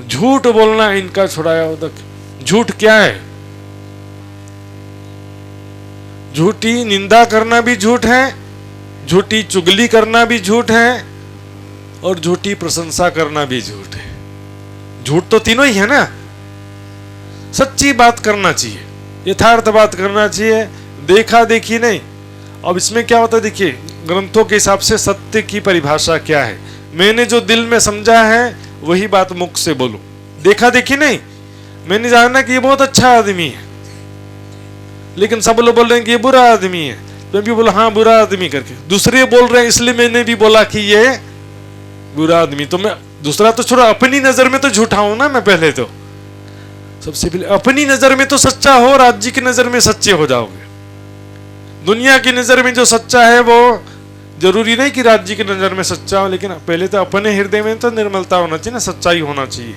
झूठ बोलना, इनका छुड़ाया हो तक। झूठ क्या है? झूठी निंदा करना भी झूठ है, झूठी चुगली करना भी झूठ है, और झूठी प्रशंसा करना भी झूठ है। झूठ तो तीनों ही है ना। सच्ची बात करना चाहिए, यथार्थ बात करना चाहिए, देखा देखी नहीं। अब इसमें क्या होता है, देखिए ग्रंथों के हिसाब से सत्य की परिभाषा क्या है। मैंने जो दिल में समझा है वही बात मुख से बोलूं। देखा देखी नहीं, मैंने जाना कि ये बहुत अच्छा आदमी है, लेकिन सब लोग बोल रहे हैं कि ये बुरा आदमी है, मैं भी बोला हाँ बुरा आदमी करके। दूसरे बोल रहे हैं इसलिए मैंने भी बोला कि ये बुरा आदमी। तो मैं दूसरा तो छोड़ो, अपनी नजर में तो झूठा हूं ना मैं। पहले तो सबसे पहले अपनी नजर में तो सच्चा हो, राज्य की नजर में सच्चे हो जाओगे। दुनिया की नजर में जो सच्चा है वो जरूरी नहीं कि राज्य की नजर में सच्चा हो, लेकिन पहले तो अपने हृदय में तो निर्मलता होना चाहिए ना, सच्चाई होना चाहिए,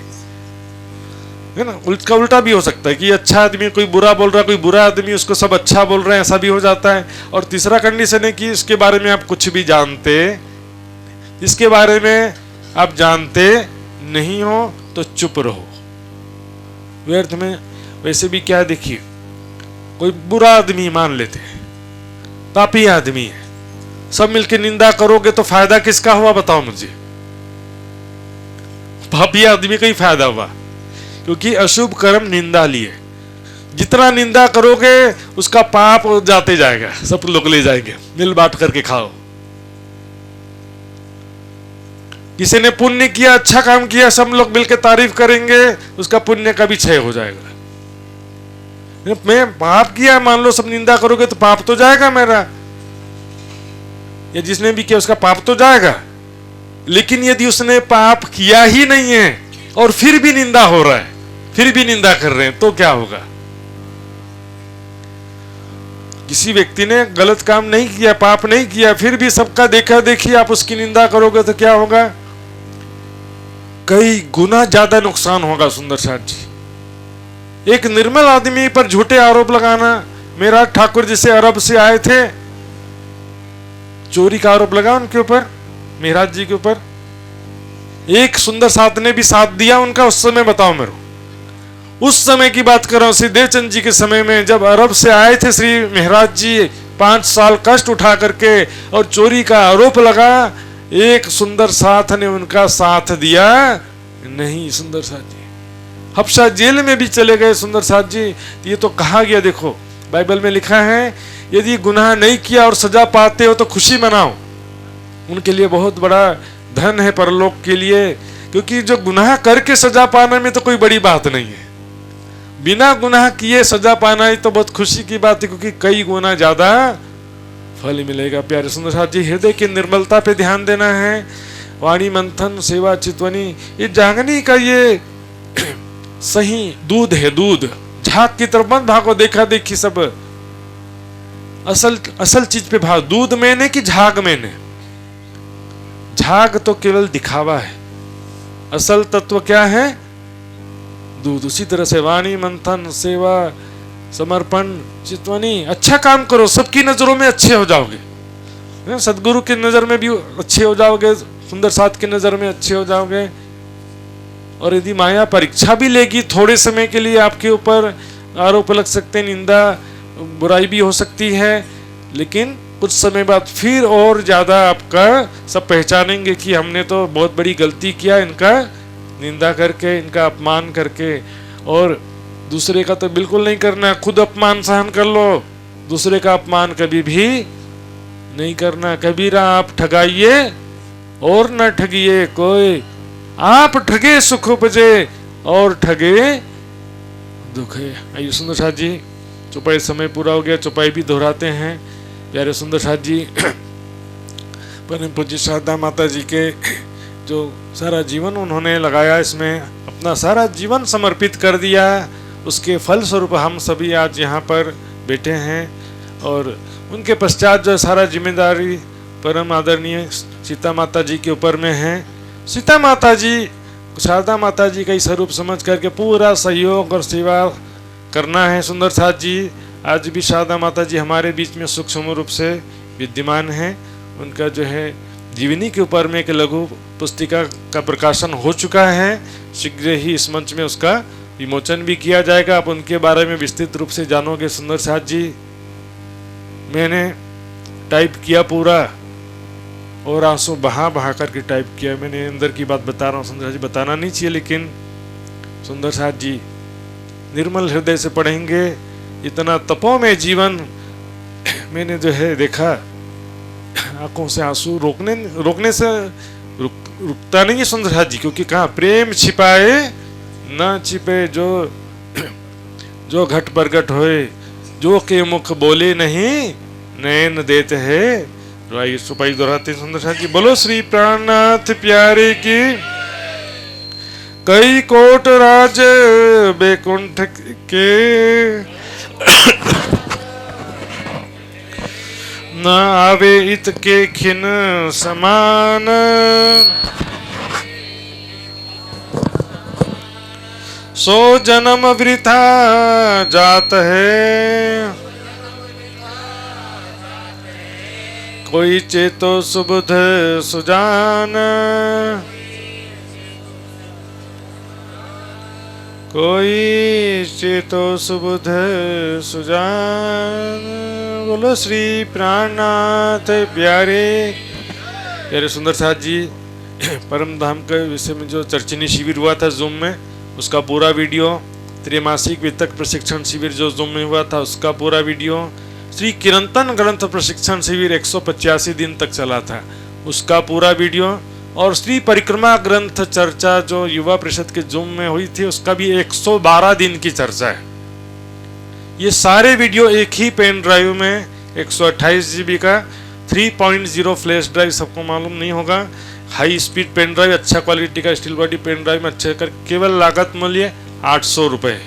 है ना। उसका उल्टा भी हो सकता है कि अच्छा आदमी कोई बुरा बोल रहा है, कोई बुरा आदमी उसको सब अच्छा बोल रहे हैं, ऐसा भी हो जाता है। और तीसरा कंडीशन है कि इसके बारे में आप कुछ भी जानते, इसके बारे में आप जानते नहीं हो तो चुप रहो, व्यर्थ में। वैसे भी क्या देखिए, कोई बुरा आदमी मान लेते हैं, पापी आदमी है, सब मिलकर निंदा करोगे तो फायदा किसका हुआ बताओ मुझे? पापी आदमी का ही फायदा हुआ, क्योंकि अशुभ कर्म निंदा लिए। जितना निंदा करोगे उसका पाप जाते जाएगा, सब लोग ले जाएंगे, मिल बांट करके खाओ। किसी ने पुण्य किया, अच्छा काम किया, सब लोग मिलकर तारीफ करेंगे, उसका पुण्य का भी क्षय हो जाएगा। मैं पाप किया, मान लो सब निंदा करोगे तो पाप तो जाएगा मेरा, या जिसने भी किया उसका पाप तो जाएगा। लेकिन यदि उसने पाप किया ही नहीं है और फिर भी निंदा हो रहा है, फिर भी निंदा कर रहे हैं, तो क्या होगा? किसी व्यक्ति ने गलत काम नहीं किया, पाप नहीं किया, फिर भी सबका देखा देखी आप उसकी निंदा करोगे तो क्या होगा? कई गुना ज्यादा नुकसान होगा। सुंदर साथ जी, एक निर्मल आदमी पर झूठे आरोप लगाना। मेरा ठाकुर जिसे अरब से आए थे, चोरी का आरोप लगा उनके ऊपर, मेहराज जी के ऊपर। एक सुंदर साथ ने भी साथ दिया उनका उस समय, बताओ मेरे को। उस समय की बात कर रहा हूं, श्री देवचंद जी के समय में, जब अरब से आए थे श्री मेहराज जी, 5 साल कष्ट उठा करके, और चोरी का आरोप लगा, एक सुंदर साथ ने उनका साथ दिया नहीं। सुंदर साथ जी हफ्सा जेल में भी चले गए। सुंदर साथ जी, ये तो कहा गया, देखो बाइबल में लिखा है, यदि गुनाह नहीं किया और सजा पाते हो तो खुशी मनाओ, उनके लिए बहुत बड़ा धन है परलोक के लिए। क्योंकि जो गुनाह करके सजा पाने में तो कोई बड़ी बात नहीं है, बिना गुनाह किए सजा पाना ही तो बहुत खुशी की बात है, क्योंकि कई गुना ज्यादा फल मिलेगा। प्यारे सुंदर साथ जी, हृदय की निर्मलता पे ध्यान देना है। वाणी मंथन, सेवा चितवनी, ये जागनी का ये सही दूध है, दूध। झाग की तरफ मत भागो, देखा देखी सब, असल चीज पे भाग। दूध में ने कि झाग में ने? झाग तो केवल दिखावा है, असल तत्व क्या है? दूध। उसी तरह से वाणी मंथन, सेवा, समर्पण, चितवनी, अच्छा काम करो, सबकी नजरों में अच्छे हो जाओगे, सदगुरु की नजर में भी अच्छे हो जाओगे, सुंदर साथ की नजर में अच्छे हो जाओगे। और यदि माया परीक्षा भी लेगी, थोड़े समय के लिए आपके ऊपर आरोप लग सकते हैं, निंदा बुराई भी हो सकती है, लेकिन कुछ समय बाद फिर और ज्यादा आपका सब पहचानेंगे कि हमने तो बहुत बड़ी गलती किया, इनका निंदा करके, इनका अपमान करके। और दूसरे का तो बिल्कुल नहीं करना, खुद अपमान सहन कर लो, दूसरे का अपमान कभी भी नहीं करना। कबीरा आप ठगाइए और न ठगिए कोई, आप ठगे सुख उपजे और ठगे दुख है। आइए सुंदर साथ जी, चौपाई समय पूरा हो गया, चौपाई भी दोहराते हैं। प्यारे सुंदर साथ जी, परम पूज्य शारदा माता जी के जो सारा जीवन उन्होंने लगाया, इसमें अपना सारा जीवन समर्पित कर दिया, उसके फल स्वरूप हम सभी आज यहाँ पर बैठे हैं। और उनके पश्चात जो सारा जिम्मेदारी परम आदरणीय सीता माता जी के ऊपर में है। सीता माता जी, शारदा माता जी का ही स्वरूप समझ करके पूरा सहयोग और सेवा करना है। सुंदर साथ जी, आज भी शारदा माता जी हमारे बीच में सूक्ष्म रूप से विद्यमान हैं। उनका जो है जीवनी के ऊपर में एक लघु पुस्तिका का प्रकाशन हो चुका है, शीघ्र ही इस मंच में उसका विमोचन भी किया जाएगा। आप उनके बारे में विस्तृत रूप से जानोगे। सुंदर साथ जी, मैंने टाइप किया पूरा और आंसू बहा बहा करके टाइप किया। मैंने अंदर की बात बता रहा हूँ सुंदर साथ जी, बताना नहीं चाहिए, लेकिन सुंदर साथ जी निर्मल हृदय से पढ़ेंगे। इतना तपों में जीवन मैंने जो है देखा, आंखों से आंसू रोकने से रुकता नहीं है सुंदर साथ जी, क्योंकि कहाँ प्रेम छिपाए न छिपे, जो घट प्रगट होए, जो के मुख बोले नहीं नैन देते हैं। रुपाई दोहराते हैं सुंदर साथ जी। बोलो श्री प्राणनाथ प्यारे की। कई कोट राज बैकुंठ के न आवे इत के खिन समान, सो जन्म वृथा जात है, कोई चेतो सुबुध सुजान, कोई चेतो सुबुध सुजान। बोलो श्री प्राणनाथ प्यारे। प्यारे सुंदर साथ जी, परम धाम के विषय में जो चर्चनी शिविर हुआ था जूम में, उसका पूरा वीडियो, त्रैमासिक वितक प्रशिक्षण शिविर जो जूम में हुआ था उसका पूरा वीडियो, श्री कीर्तन ग्रंथ प्रशिक्षण शिविर 185 दिन तक चला था उसका पूरा वीडियो, और श्री परिक्रमा ग्रंथ चर्चा जो युवा परिषद के जूम में हुई थी उसका भी 112 दिन की चर्चा है। ये सारे वीडियो एक ही पेन ड्राइव में 128 GB का 3.0 फ्लैश ड्राइव, सबको मालूम नहीं होगा, हाई स्पीड पेन ड्राइव, अच्छा क्वालिटी का स्टील बॉडी पेन ड्राइव में अच्छे कर, केवल लागत मूल्य 800 रुपये।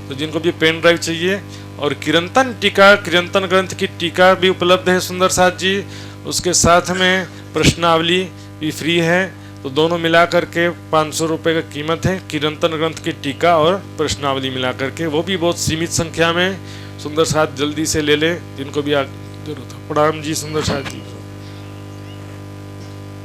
तो जिनको भी पेन ड्राइव चाहिए, और कीर्तन टीका, कीर्तन ग्रंथ की टीका भी उपलब्ध है सुंदर साथ जी, उसके साथ में प्रश्नावली भी फ्री है। तो दोनों मिला करके 500 रुपये का कीमत है, कीर्तन ग्रंथ की टीका और प्रश्नावली मिला करके, वो भी बहुत सीमित संख्या में। सुंदर साथ जल्दी से ले ले जिनको भी जरूरत हो। प्रणाम जी सुंदर साथ जी।